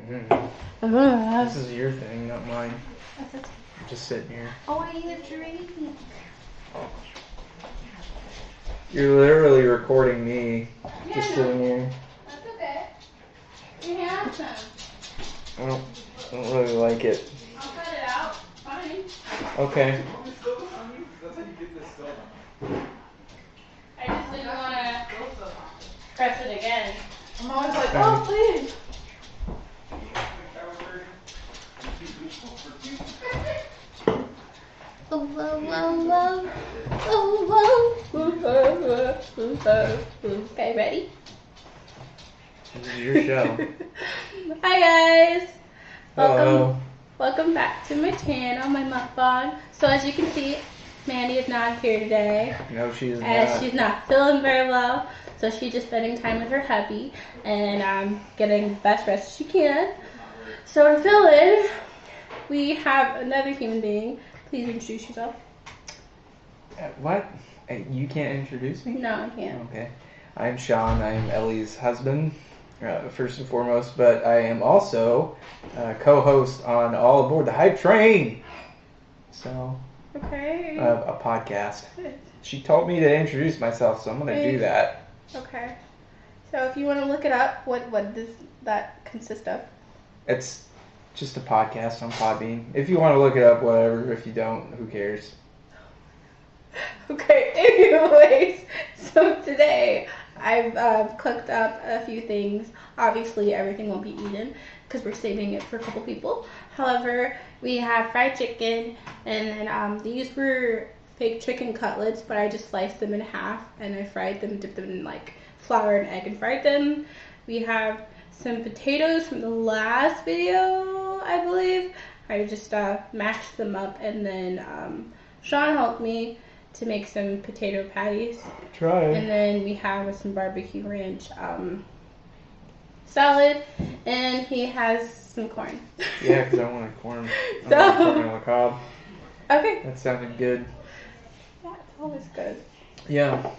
This is your thing, not mine. That's okay. I'm just sitting here. Oh, I need a drink. You're literally recording me Yeah, just no. sitting here. That's okay. You can have some. I don't really like it. I'll cut it out. Fine. Okay. I just didn't want to press it again. I'm always like, oh, please. Oh, whoa, whoa, whoa. Oh, whoa. Okay, ready? This is your show. Hi, guys. Welcome back to my channel, my mukbang. So as you can see, Mandy is not here today. No, she is As not. she's not feeling very well. So she's just spending time with her hubby and getting the best rest she can. So to fill in, we have another human being. Please introduce yourself. What? You can't introduce me? No, I can't. Okay. I'm Sean. I'm Ellie's husband, first and foremost, but I am also co-host on All Aboard the Hype Train. So, Okay. a podcast. She told me to introduce myself, so I'm going to do that. Okay. So if you want to look it up, what does that consist of? It's just a podcast on Podbean. If you want to look it up, whatever. If you don't, who cares? Okay, anyways, so today I've cooked up a few things. Obviously, everything won't be eaten because we're saving it for a couple people. However, we have fried chicken, and then these were fake chicken cutlets, but I just sliced them in half and I fried them, dipped them in like flour and egg and fried them. We have some potatoes from the last video, I believe. I just mashed them up, and then Sean helped me to make some potato patties. Try. And then we have some barbecue ranch salad, and he has some corn. Yeah, because I wanted corn. So- I wanted corn on the cob. Okay. That sounded good. Yeah, it's always good. Yeah.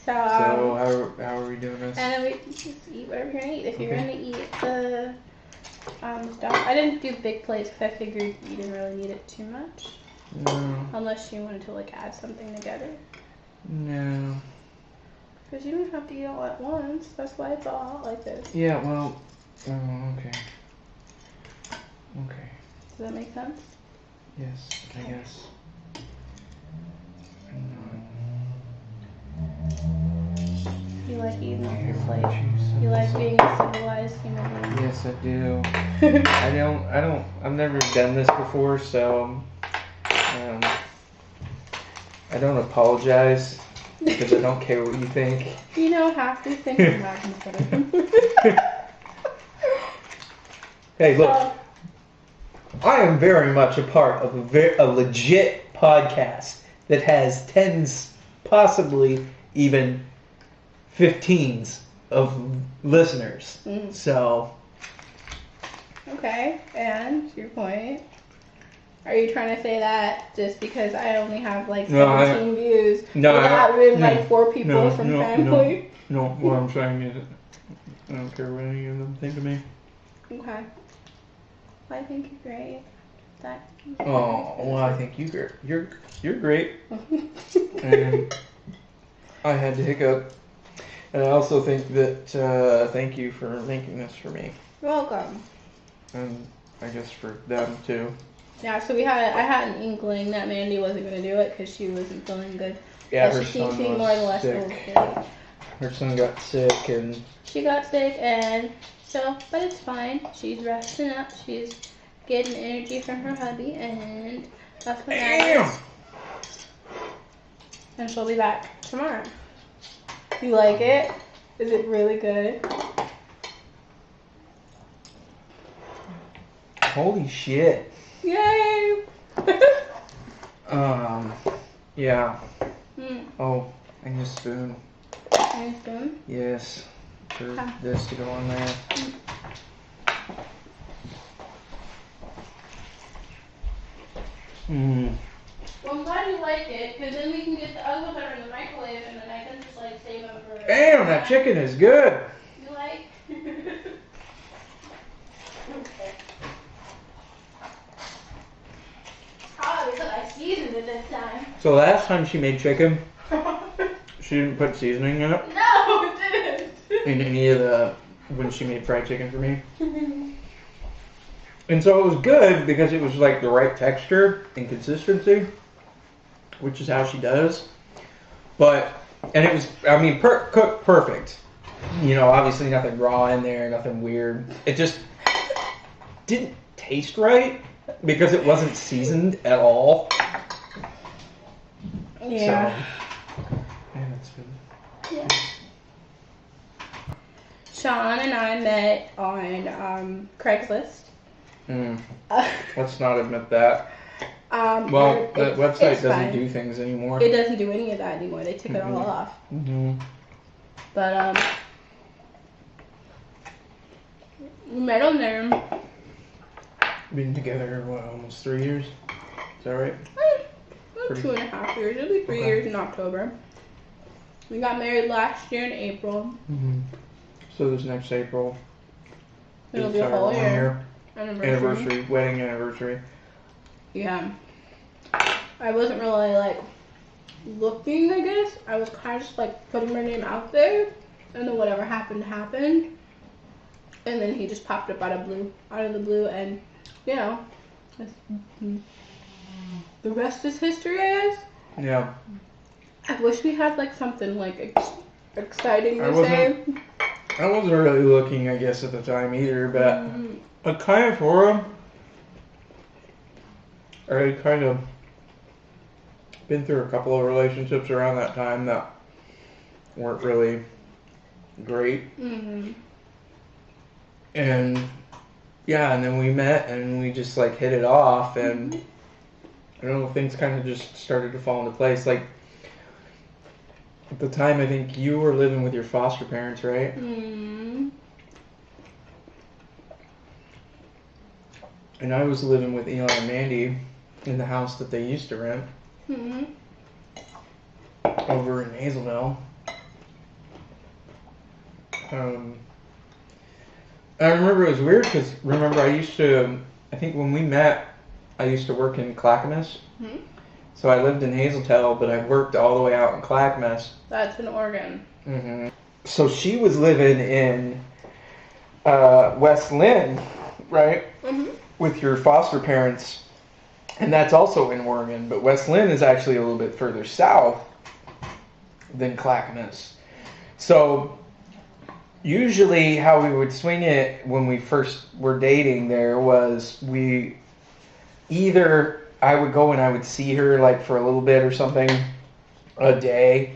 So how are we doing this? and then we just eat whatever you're gonna eat. If you're gonna eat the stuff, I didn't do big plates because I figured you didn't really need it too much. No. Unless you wanted to like add something together. No. Because you don't have to eat all at once. That's why it's all hot like this. Yeah, well, okay. Okay. Does that make sense? Yes, I guess. You like eating off your Here, plate. why don't you You like set being a civilized human being. Yes, I do. I've never done this before, so, I don't apologize, because I don't care what you think. You know, half these things are not considered. Hey, look, I am very much a part of a legit podcast that has tens, possibly even 15s of listeners. Mm. So, Okay, and your point. Are you trying to say that just because I only have like 17 views without even like 4 people from family? No, what I'm saying is I don't care what any of them think of me. Okay. Well, I think you're great. Oh, well, I think you're great. And I had to hiccup. And I also think that thank you for making this for me. You're welcome. And I guess for them too. Yeah, so I had an inkling that Mandy wasn't going to do it because she wasn't feeling good. Yeah, But her she keeps son eating more of the was leftovers. sick. Her son got sick and She got sick, and so, but it's fine. She's resting up. She's getting energy from her hubby, and that's what matters. And she'll be back tomorrow. You like it? Is it really good? holy shit. Yay! Yeah. Mm. Oh, I need a spoon. Any spoon? Yes. For Okay. this to go on there. Mmm. Well, I'm glad you like it, because then we can get the other ones that are in the microwave, and then I can just like save them for. Damn, that chicken is good. You like? this time. So last time she made chicken, she didn't put seasoning in it. No, it didn't. In any of the, when she made fried chicken for me. And so it was good because it was like the right texture and consistency, which is how she does. But, and it was, I mean, cooked perfect. You know, obviously nothing raw in there, nothing weird. It just didn't taste right because it wasn't seasoned at all. Yeah. So, and it's been... Yeah. Sean and I met on Craigslist. Let's not admit that. Well, that website doesn't do things anymore. It doesn't do any of that anymore. They took it all off. But we met on there. Been together, what, almost 3 years? Is that right? Like 2.5 years. It'll be 3 years in October. We got married last year in April. So this next April. It'll be a whole year. Anniversary. Wedding anniversary. Yeah. I wasn't really like looking, I guess. I was kind of just like putting my name out there, and then whatever happened happened. And then he just popped up out of the blue, and you know, the rest is history, I guess. Yeah. I wish we had like something like exciting to say. I wasn't really looking, I guess, at the time either, but I kind of for him. I kind of been through a couple of relationships around that time that weren't really great. And yeah, and then we met and we just like hit it off, and I don't know, things kind of just started to fall into place. Like at the time, I think you were living with your foster parents, right? And I was living with Eli and Mandy in the house that they used to rent over in Hazelville. I remember it was weird because, remember, I think when we met, I used to work in Clackamas. So I lived in Hazeltell, but I worked all the way out in Clackamas. That's in Oregon. So she was living in West Lynn, right? With your foster parents. And that's also in Oregon. But West Lynn is actually a little bit further south than Clackamas. So usually how we would swing it when we first were dating there was either I would go and I would see her like for a little bit or something a day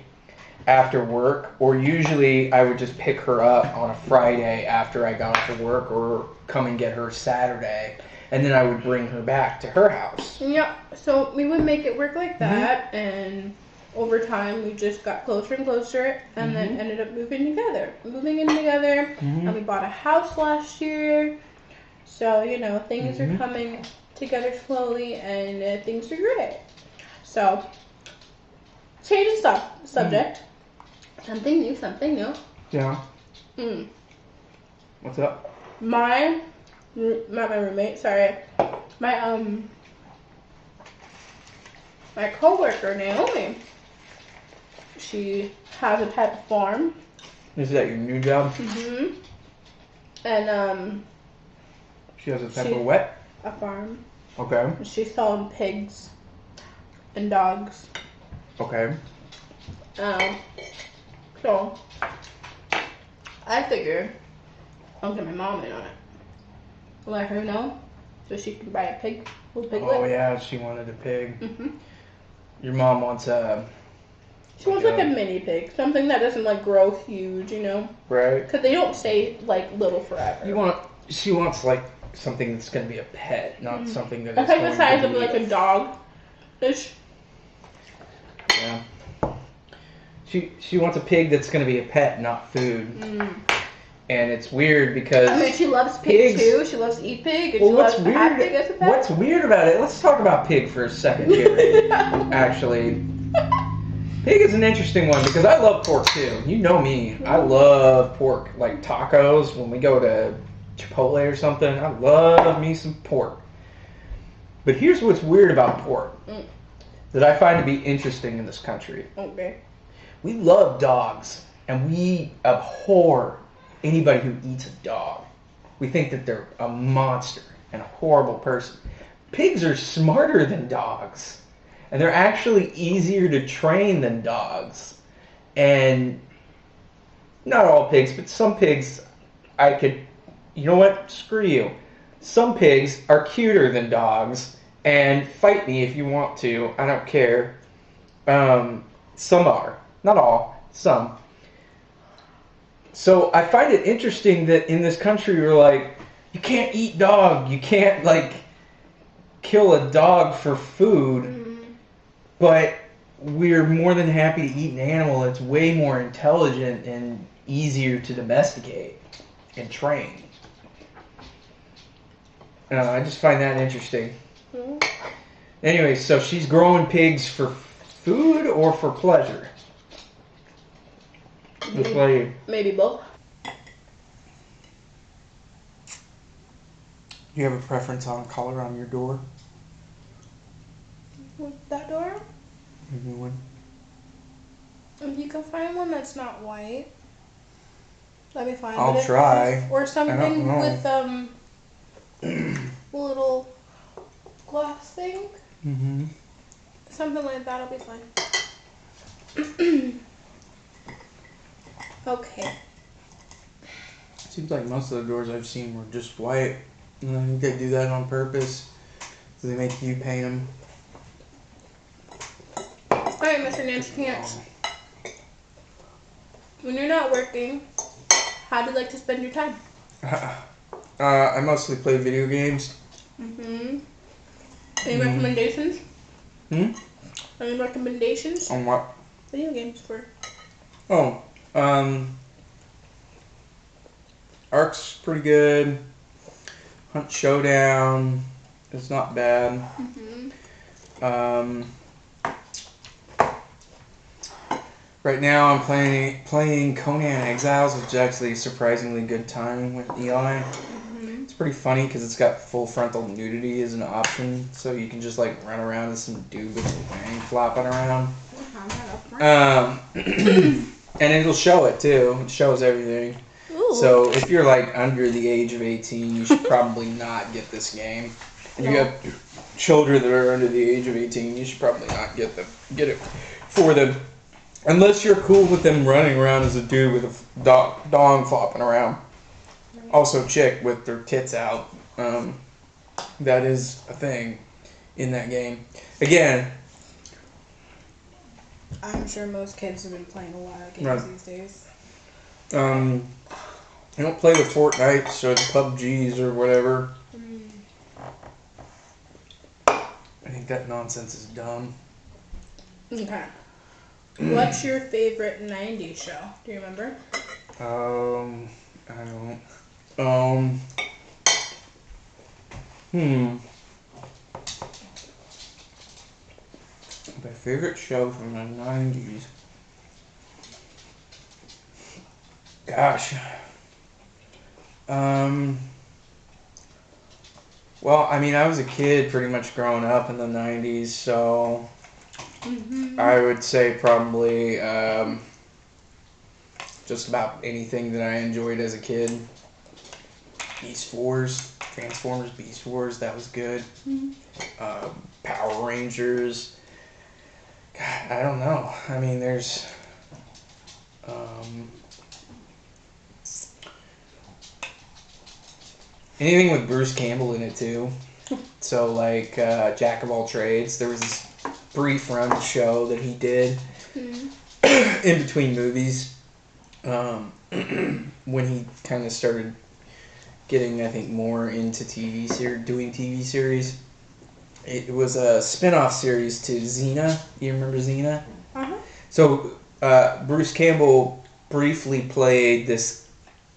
after work, or usually I would just pick her up on a Friday after I got off of work, or come and get her Saturday, and then I would bring her back to her house. Yeah, so we would make it work like that, and over time we just got closer and closer, and then ended up moving in together, and we bought a house last year. So, you know, things are coming together slowly, and things are great. So, change of subject. Something new. Yeah. What's up? Not my roommate, sorry. My coworker, Naomi. She has a pet farm. Is that your new job? And she has a pet of what? A farm. Okay. She's selling pigs and dogs. Okay. So I figure I'll get my mom in on it. Let her know so she can buy a pig. Oh yeah, she wanted a pig. Your mom wants a... She wants like a mini pig, something that doesn't like grow huge, you know? Right. Because they don't stay like little forever. She wants like something that's going to be a pet, not something that is like the size of like a dog-ish. Yeah. She wants a pig that's going to be a pet, not food. And it's weird because... I mean, she loves pig too. She loves to eat pig. And she loves to have pig as a pet. What's weird about it... Let's talk about pig for a second here, actually. Pig is an interesting one because I love pork too. You know me. I love pork. Like tacos, when we go to Chipotle or something, I love me some pork. But here's what's weird about pork. that I find to be interesting in this country. Okay. We love dogs, and we abhor anybody who eats a dog. We think that they're a monster and a horrible person. Pigs are smarter than dogs, and they're actually easier to train than dogs. And not all pigs, but some pigs, you know what? Screw you. Some pigs are cuter than dogs, and fight me if you want to. I don't care. Some are. Not all. Some. So I find it interesting that in this country we're like, you can't eat dog. You can't, like, kill a dog for food. Mm-hmm. But we're more than happy to eat an animal that's way more intelligent and easier to domesticate and train. I just find that interesting. Mm-hmm. Anyway, so she's growing pigs for food or for pleasure? Maybe both. Do you have a preference on color on your door? With that door? Maybe one. If you can find one that's not white, that'd be fine. I'll try. Or something with a Mm-hmm. little glass thing. Something like that'll be fine. Okay. Seems like most of the doors I've seen were just white. And I think they do that on purpose. So they make you paint them. Alright, Mr. Nancy Pants. When you're not working, how do you like to spend your time? I mostly play video games. Any recommendations? Any recommendations? On what? Video games for. Ark's pretty good. Hunt Showdown is not bad. Right now I'm playing Conan Exiles, which is actually a surprisingly good time with Eli. It's pretty funny because it's got full frontal nudity as an option, so you can just like run around as some dude with a wang flopping around. And it'll show it too. It shows everything. Ooh. So if you're like under the age of 18, you should probably not get this game. And you have children that are under the age of 18, you should probably not get it for them. Unless you're cool with them running around as a dude with a dong flopping around. Also chick with their tits out. That is a thing in that game. Again, I'm sure most kids have been playing a lot of games these days. I don't play the Fortnites or the PUBGs or whatever. I think that nonsense is dumb. Okay. What's your favorite 90s show? Do you remember? I don't. My favorite show from the 90s. Gosh. Well, I mean, I was a kid pretty much growing up in the 90s, so I would say probably just about anything that I enjoyed as a kid. Beast Wars, Transformers, Beast Wars, that was good. Power Rangers. God, I don't know. I mean, there's anything with Bruce Campbell in it too. So like Jack of All Trades. There was this brief run show that he did in between movies when he kind of started getting, I think, more into doing TV series. It was a spin-off series to Xena. You remember Xena? So Bruce Campbell briefly played this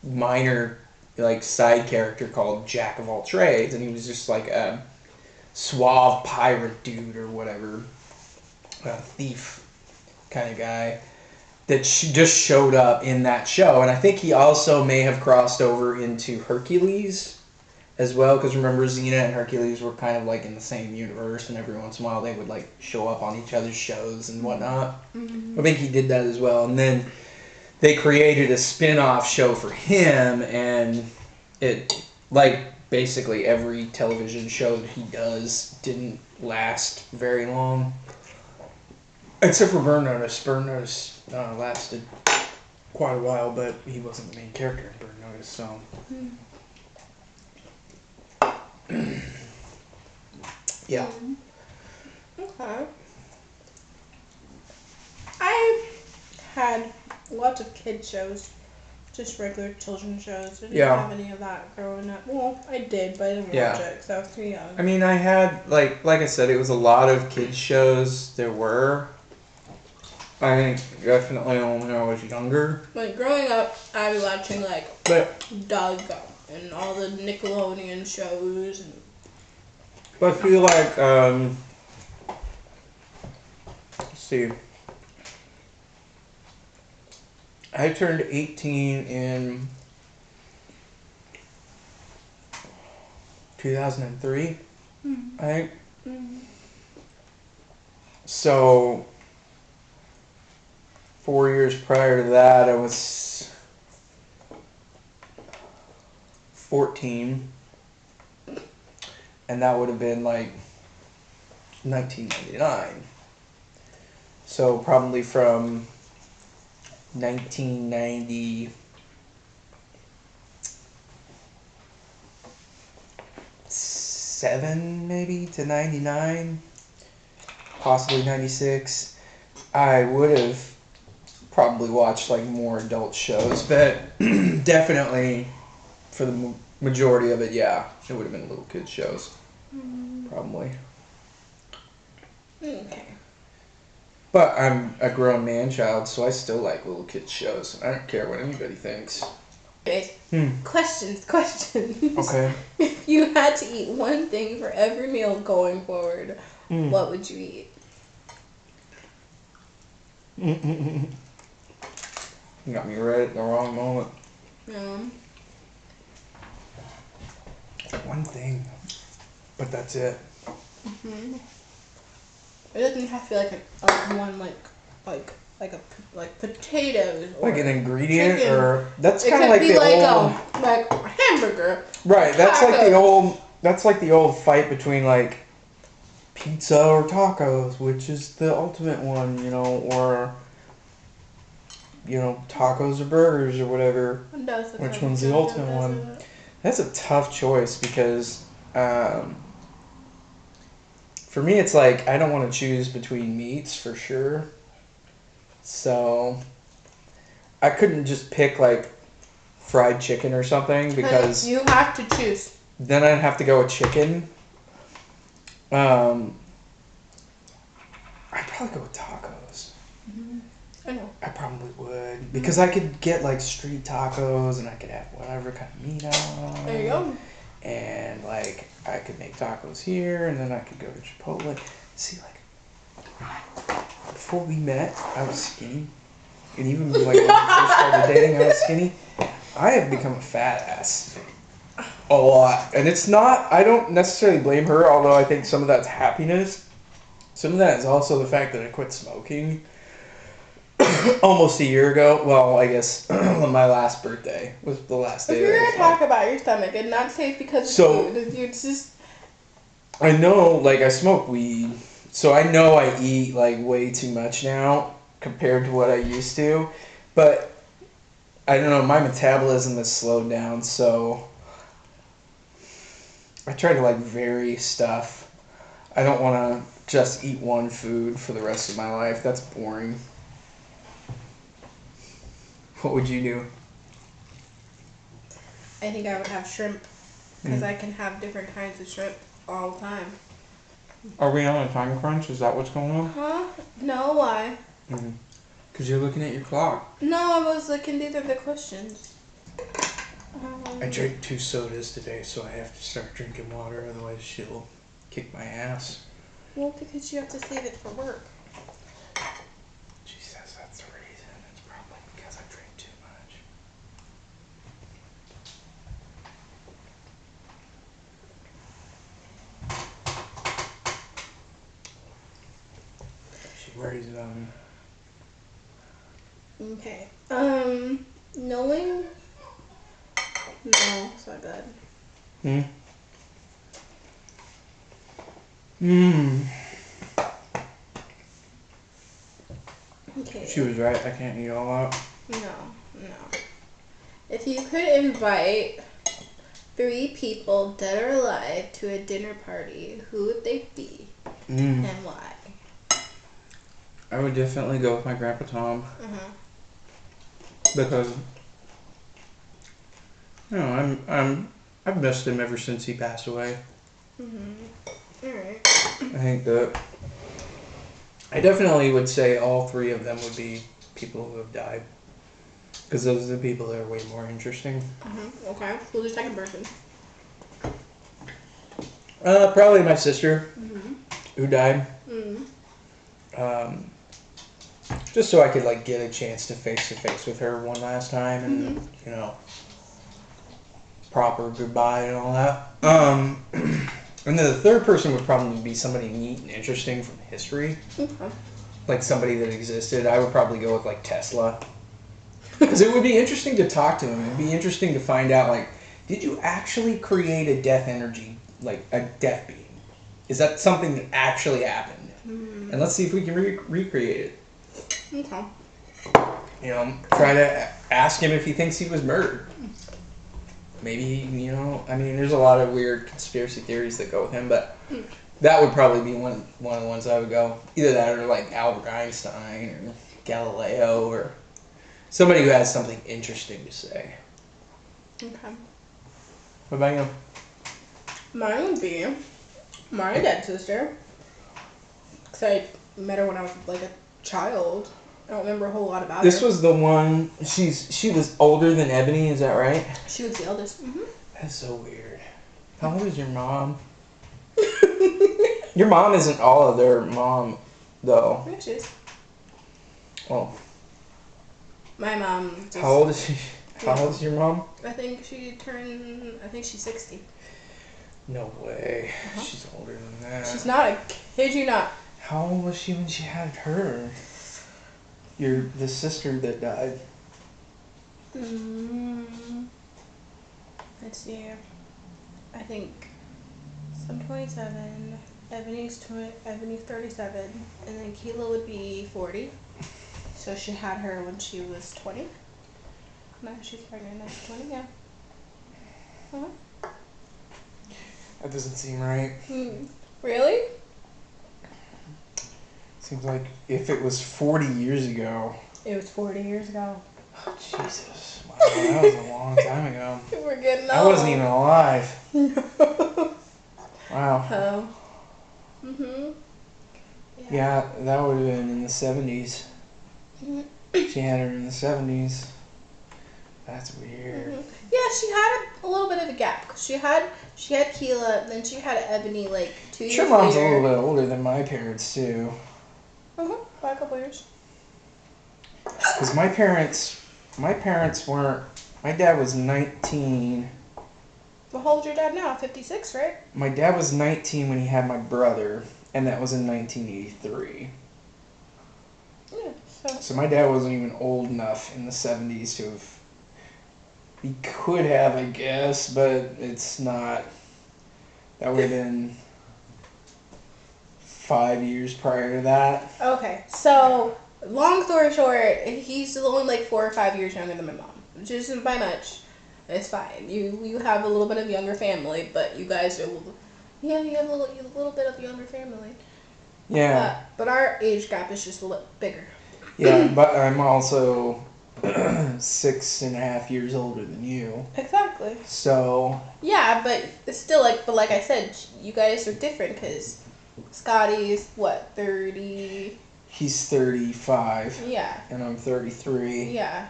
minor like side character called Jack of All Trades, and he was just like a suave pirate dude or whatever, a thief kind of guy that just showed up in that show. And I think he also may have crossed over into Hercules as well, because remember Xena and Hercules were kind of like in the same universe, and every once in a while they would like show up on each other's shows and whatnot. I think he did that as well, and then they created a spin-off show for him, and it like basically every television show that he does didn't last very long, except for Burn Notice. Burn Notice lasted quite a while, but he wasn't the main character in Burn Notice, so. Yeah. Okay. I had lots of kid shows, just regular children's shows. I didn't have any of that growing up. Well, I did, but I didn't watch it because I was too young. I mean, I had, like I said, it was a lot of kids shows there were. I think definitely when I was younger. Like, growing up, I was watching, like, Doug and all the Nickelodeon shows. And I feel like, let's see. I turned 18 in 2003, I think. So 4 years prior to that, I was 14, and that would have been like 1999. So probably from 1997 maybe to 99, possibly 96. I would have probably watched like more adult shows, but definitely for the majority of it, yeah, it would have been little kids shows, probably. Okay. But I'm a grown man child, so I still like little kids shows. I don't care what anybody thinks. Questions. Okay. If you had to eat one thing for every meal going forward, what would you eat? You got me right at the wrong moment. One thing, but that's it. It doesn't have to be like one like potatoes. Or like an ingredient, chicken. Or that's kind of like the old like a hamburger. Right. That's tacos. like the old. That's like the old fight between like pizza or tacos, which is the ultimate one, or tacos or burgers or whatever. Which one's the ultimate one? That's a tough choice because for me it's like I don't want to choose between meats for sure. So I couldn't just pick like fried chicken or something because you have to choose. Then I'd have to go with chicken. I'd probably go with tacos. I know. I probably would because I could get like street tacos and I could have whatever kind of meat I want. There you go. And like I could make tacos here, and then I could go to Chipotle. See, like before we met, I was skinny, and even like when we first started dating, I was skinny. I have become a fat ass a lot, and it's not. I don't necessarily blame her, although I think some of that's happiness. Some of that is also the fact that I quit smoking almost a year ago. Well, I guess my last birthday was the last day. If you're gonna talk about your stomach and not say it's because of food, it's just. I know, like I smoke weed, so I know I eat like way too much now compared to what I used to, but I don't know. My metabolism has slowed down, so I try to like vary stuff. I don't want to just eat one food for the rest of my life. That's boring. What would you do? I think I would have shrimp because I can have different kinds of shrimp all the time. Are we on a time crunch? Is that what's going on? Huh? No, why? Because you're looking at your clock. No, I was looking. These are the questions. I drank 2 sodas today, so I have to start drinking water, otherwise she'll kick my ass. Well, because you have to save it for work. She says that's the reason. It's probably because I drink too much. raise them. Okay. Knowing. No, it's not good. Okay. She was right. I can't eat all out. No. If you could invite 3 people, dead or alive, to a dinner party, who would they be and why? I would definitely go with my grandpa Tom. Because, you know, I've missed him ever since he passed away. Alright. I think that I definitely would say all 3 of them would be people who have died. Because those are the people that are way more interesting. Okay. Who's the second person? Probably my sister, who died. Just so I could like get a chance to face with her one last time, and you know, proper goodbye and all that. And then the third person would probably be somebody neat and interesting from history, like somebody that existed. I would probably go with like Tesla, because it would be interesting to talk to him. It'd be interesting to find out, like, did you actually create a death energy, like a death beam? Is that something that actually happened? And let's see if we can recreate it. Okay. You know, try to ask him if he thinks he was murdered. Maybe, you know, I mean, there's a lot of weird conspiracy theories that go with him, but that would probably be one of the ones I would go. Either that or like Albert Einstein or Galileo or somebody who has something interesting to say. Okay. What about you? Mine would be my dead sister. Because I met her when I was like a child. I don't remember a whole lot about her. This was the one, she was older than Ebony, is that right? She was the eldest. That's so weird. How old is your mom? Your mom isn't all of their mom, though. Yeah, she is. Oh. My mom. How old is she? How old is your mom? I think she's 60. No way. She's older than that. She's not. I kid you not. How old was she when she had her? The sister that died. Let's see. I think I'm 27. Ebony's 37, and then Keela would be 40. So she had her when she was 20. Now she's pregnant at 20. Yeah. That doesn't seem right. Really? Seems like if it was 40 years ago. It was 40 years ago. Oh, Jesus. Wow, that was a long time ago. We're getting old. I wasn't even alive. Wow. Yeah, that would have been in the 70s. She had her in the 70s. That's weird. Yeah, she had a little bit of a gap. Cause she had Keela, then she had Ebony like 2 years Your mom's later. a little bit older than my parents, too. By a couple years. Because my parents weren't, my dad was 19. Well, how old's your dad now? 56, right? My dad was 19 when he had my brother, and that was in 1983. Yeah, So my dad wasn't even old enough in the 70s to have, he could have, I guess, but it's not, that would have been 5 years prior to that. Okay, so long story short, he's only like 4 or 5 years younger than my mom, which isn't by much. It's fine. You have a little bit of younger family, but you guys are you have a little bit of younger family. Yeah. But our age gap is just a little bigger. Yeah, but I'm also 6.5 years older than you. Exactly. So. Yeah, but it's still but like I said, you guys are different because Scotty's what, 30? He's 35. Yeah. And I'm 33. Yeah.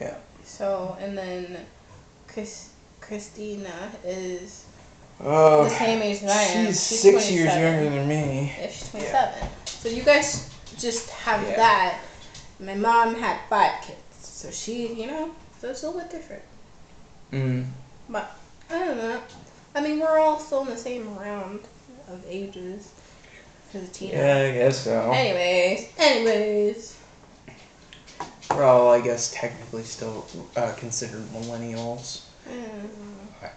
Yeah. So, and then Christina is the same age as I am. She's 6 years younger than me. Yeah, she's 27. Yeah. So you guys just have that. My mom had 5 kids. So she, so it's a little bit different. But, I don't know. I mean, we're all still in the same round of ages. Because of Tina. Yeah, I guess so. Anyways. We're all, I guess, technically still considered millennials.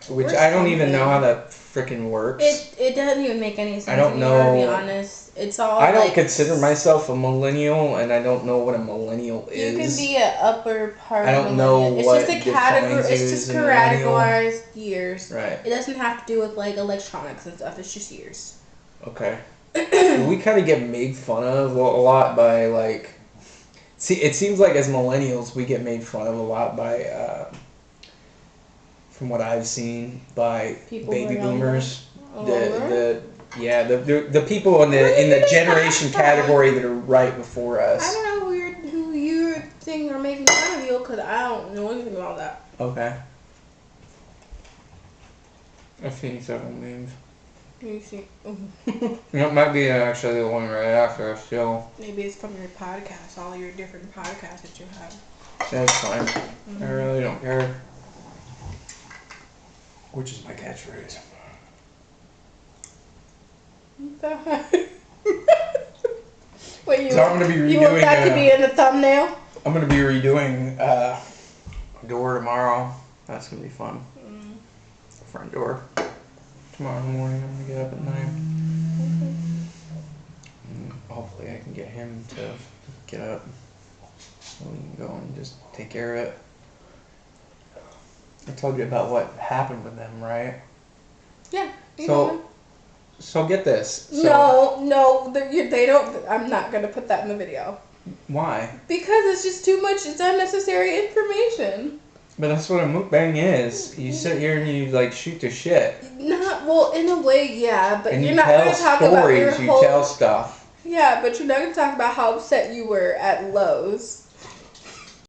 Which I don't even know how that freaking works. It doesn't even make any sense. I don't know. To be honest, it's all. I don't consider myself a millennial, and I don't know what a millennial is. You can be an upper part. I don't know it's what just a category. It's just categorized years. Right. It doesn't have to do with like electronics and stuff. It's just years. Okay. We kind of get made fun of a lot by like. See, it seems like as millennials, we get made fun of a lot by. From what I've seen, by baby boomers, the people in the generation category that are right before us. I don't know who you think are making fun of you, because I don't know anything about that. Okay. I've seen several memes. You see, It might be actually the one right after us, still. maybe it's from your podcast, all your different podcasts that you have. That's fine. I really don't care. Which is my catchphrase. Wait, So I'm going to be redoing. You want that to be in the thumbnail? I'm going to be redoing door tomorrow. That's going to be fun. Front door. Tomorrow morning I'm going to get up at 9. And hopefully I can get him to get up so we can go and just take care of it. I told you about what happened with them, right? Yeah. So get this. No, they don't. I'm not gonna put that in the video. Why? Because it's just too much. It's unnecessary information. But that's what a mukbang is. You sit here and you like shoot the shit. Not well, in a way, yeah. But and you're not gonna talk about your whole. You tell stuff. Yeah, but you're not gonna talk about how upset you were at Lowe's.